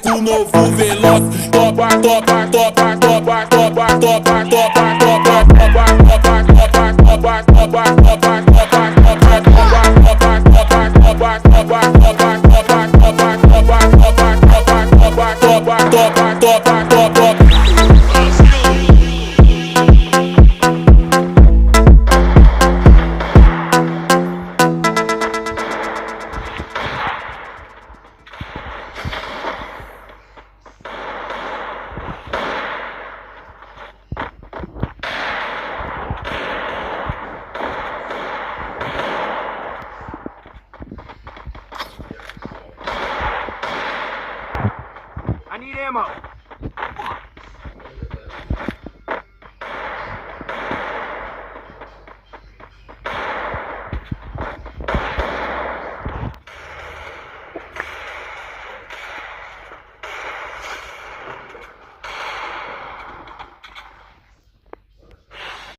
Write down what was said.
com o novo veloz. Topa, topa, topa, topa, topa, topa, topa, topa, topa, topa, topa, topa, topa, I need ammo.